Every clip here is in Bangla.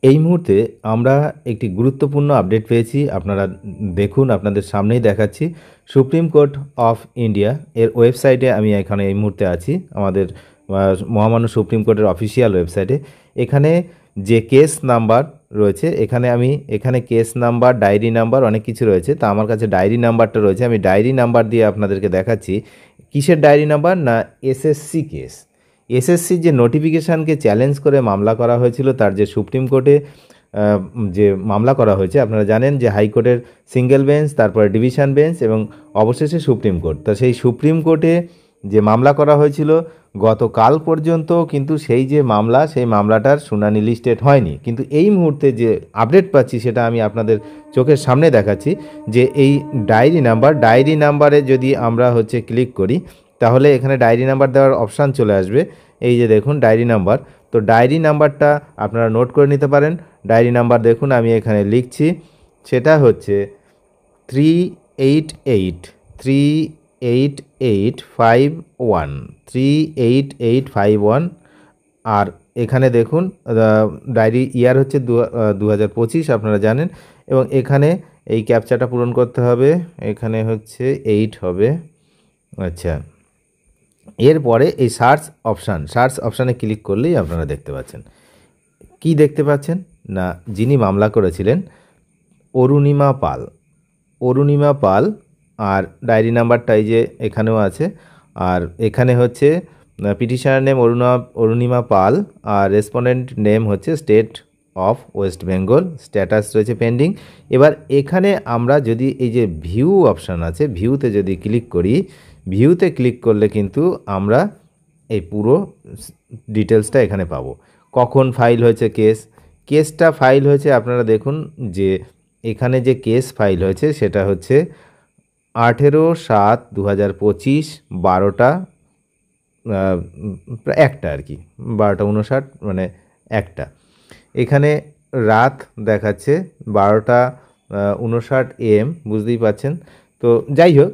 এই মুহূর্তে আমরা একটি গুরুত্বপূর্ণ আপডেট পেয়েছি। আপনারা দেখুন, আপনাদের সামনেই দেখাচ্ছি। সুপ্রিম কোর্ট অফ ইন্ডিয়া এর ওয়েবসাইটে আমি এখানে এই মুহূর্তে আছি, আমাদের মহামান্য সুপ্রিম কোর্টের অফিসিয়াল ওয়েবসাইটে। এখানে যে কেস নাম্বার রয়েছে, এখানে কেস নাম্বার, ডায়েরি নাম্বার অনেক কিছু রয়েছে। তা আমার কাছে ডায়েরি নাম্বারটা রয়েছে, আমি ডায়েরি নাম্বার দিয়ে আপনাদেরকে দেখাচ্ছি। কিসের ডায়েরি নাম্বার? না, এসএসসি কেস। এসএসসি যে নোটিফিকেশানকে চ্যালেঞ্জ করে মামলা করা হয়েছিল, তার যে সুপ্রিম কোর্টে যে মামলা করা হয়েছে, আপনারা জানেন যে হাইকোর্টের সিঙ্গেল বেঞ্চ, তারপরে ডিভিশন বেঞ্চ এবং অবশেষে সুপ্রিম কোর্ট। তা সেই সুপ্রিম কোর্টে যে মামলা করা হয়েছিল গতকাল পর্যন্ত, কিন্তু সেই মামলাটার শুনানি লিস্টেড হয়নি। কিন্তু এই মুহূর্তে যে আপডেট পাচ্ছি সেটা আমি আপনাদের চোখের সামনে দেখাচ্ছি। যে এই ডায়েরি নাম্বারে যদি আমরা ক্লিক করি, তাহলে এখানে ডায়েরি নাম্বার দেওয়ার অপশান চলে আসবে। এই যে দেখুন ডায়েরি নাম্বার, তো ডায়েরি নাম্বারটা আপনারা নোট করে নিতে পারেন। ডায়েরি নাম্বার দেখুন আমি এখানে লিখছি, সেটা হচ্ছে 38851 আর এখানে দেখুন ডায়েরি ইয়ার হচ্ছে 2025, আপনারা জানেন। এবং এখানে এই ক্যাপচাটা পূরণ করতে হবে, এখানে 8 হবে। আচ্ছা, এরপরে এই সার্চ অপশানে ক্লিক করলেই আপনারা দেখতে পাচ্ছেন। কি দেখতে পাচ্ছেন? না, যিনি মামলা করেছিলেন অরুণিমা পাল, আর ডায়েরি নাম্বারটা এই যে এখানেও আছে। আর এখানে পিটিশনার নেম অরুণিমা পাল, আর respondent name state of West Bengal, status রয়েছে পেন্ডিং। এবার এখানে আমরা যদি এই যে ভিউ অপশান আছে, ভিউতে যদি ক্লিক করি, ভিউতে ক্লিক করলে কিন্তু আমরা এই পুরো ডিটেলসটা এখানে পাবো। কখন ফাইল হয়েছে কেসটা ফাইল হয়েছে, আপনারা দেখুন যে এখানে যে কেস ফাইল হয়েছে সেটা 18/7/2025, 12টা 1টা আর কি, 12:59 মানে 1টা। এখানে রাত দেখাচ্ছে 12:59 AM, বুঝতেই পাচ্ছেন। তো যাই হোক,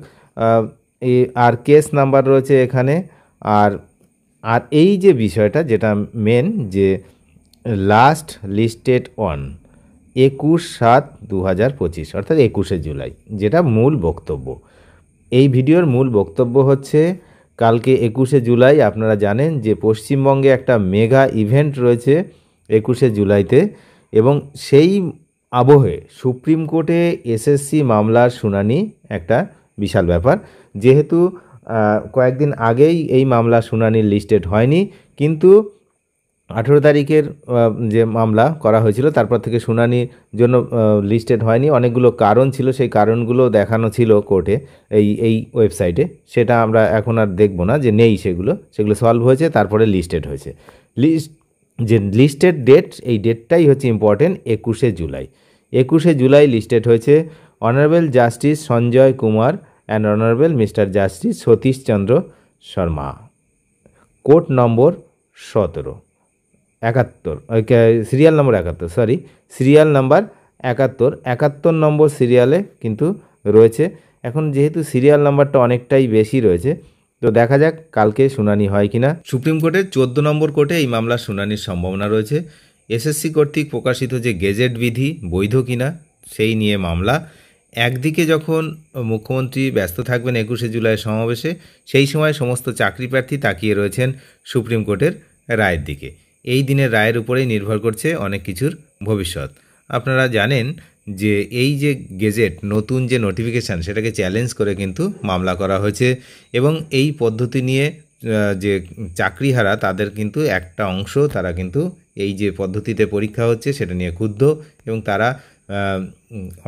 আর কেস নাম্বার রয়েছে এখানে। আর এই যে বিষয়টা যেটা মেন, যে লাস্ট লিস্টেড অন 21/7/2025, অর্থাৎ 21শে জুলাই, যেটা মূল বক্তব্য। এই ভিডিওর মূল বক্তব্য কালকে 21শে জুলাই আপনারা জানেন যে পশ্চিমবঙ্গে একটা মেগা ইভেন্ট রয়েছে 21শে জুলাইতে, এবং সেই আবহে সুপ্রিম কোর্টে এসএসসি মামলার শুনানি একটা বিশাল ব্যাপার। যেহেতু কয়েকদিন আগেই এই মামলা শুনানির লিস্টেড হয়নি, কিন্তু 18 তারিখের যে মামলা করা হয়েছিল তারপর থেকে শুনানির জন্য লিস্টেড হয়নি। অনেকগুলো কারণ ছিল, সেই কারণগুলো দেখানো ছিল কোর্টে এই ওয়েবসাইটে। সেটা আমরা এখন আর দেখব না, যে নেই, সেগুলো সলভ হয়েছে, তারপরে লিস্টেড হয়েছে। লিস্টেড ডেট, এই ডেটটাই ইম্পর্টেন্ট, 21শে জুলাই লিস্টেড হয়েছে। Honourable justice Sanjay Kumar and honourable mister justice Satish Chandra Sharma, court number 71, serial number 71 নম্বর সিরিয়ালে কিন্তু রয়েছে। এখন যেহেতু সিরিয়াল নাম্বারটা অনেকটাই বেশি রয়েছে, তো দেখা যাক কালকে শুনানি হয় কিনা। সুপ্রিম কোর্টের 14 নম্বর কোর্টে এই মামলার শুনানির সম্ভাবনা রয়েছে। এসএসসি কর্তৃক প্রকাশিত যে গেজেট বিধি বৈধ কিনা সেই নিয়ে মামলা। একদিকে যখন মুখ্যমন্ত্রী ব্যস্ত থাকবেন 21শে জুলাই সমাবেশে, সেই সময় সমস্ত চাকরি প্রার্থী তাকিয়ে রয়েছেন সুপ্রিম কোর্টের রায়ের দিকে। এই দিনের রায়ের উপরেই নির্ভর করছে অনেক কিছুর ভবিষ্যৎ। আপনারা জানেন যে এই যে গেজেট, নতুন যে নোটিফিকেশান, সেটাকে চ্যালেঞ্জ করে কিন্তু মামলা করা হয়েছে। এবং এই পদ্ধতি নিয়ে যে চাকরিহারা, তাদের কিন্তু একটা অংশ, তারা কিন্তু এই যে পদ্ধতিতে পরীক্ষা হচ্ছে সেটা নিয়ে ক্ষুব্ধ, এবং তারা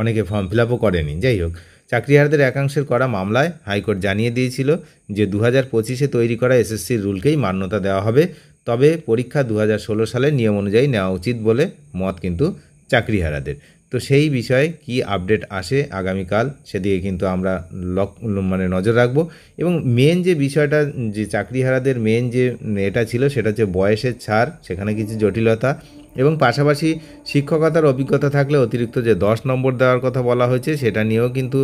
অনেকে ফর্ম ফিল আপও করেনি। যাই হোক, চাকরিহারাদের একাংশের করা মামলায় হাইকোর্ট জানিয়ে দিয়েছিল যে 2025-এ তৈরি করা এসএসসির রুলকেই মান্যতা দেওয়া হবে, তবে পরীক্ষা 2016 সালের নিয়ম অনুযায়ী নেওয়া উচিত বলে মত কিন্তু চাকরিহারাদের। তো সেই বিষয়ে কি আপডেট আসে আগামীকাল, সেদিকে কিন্তু আমরা নজর রাখবো। এবং মেন যে বিষয়টা, যে চাকরিহারাদের মেন যে এটা ছিল, সেটা বয়সের ছাড়, সেখানে কিছু জটিলতা, এবং পাশাপাশি শিক্ষকতার অভিজ্ঞতা থাকলে অতিরিক্ত যে 10 নম্বর দেওয়ার কথা বলা হয়েছে, সেটা নিয়েও কিন্তু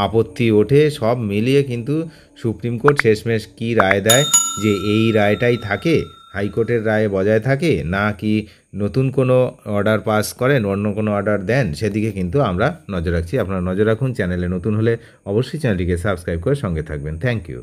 আপত্তি ওঠে। সব মিলিয়ে কিন্তু সুপ্রিম কোর্ট শেষমেশ কী রায় দেয়, যে এই রায়টাই থাকে হাইকোর্টের রায়ে বজায় থাকে না কি নতুন কোনো অর্ডার পাস করেন, অন্য কোনো অর্ডার দেন, সেদিকে কিন্তু আমরা নজর রাখছি। আপনারা নজর রাখুন। চ্যানেলে নতুন হলে অবশ্যই চ্যানেলটিকে সাবস্ক্রাইব করে সঙ্গে থাকবেন। Thank you.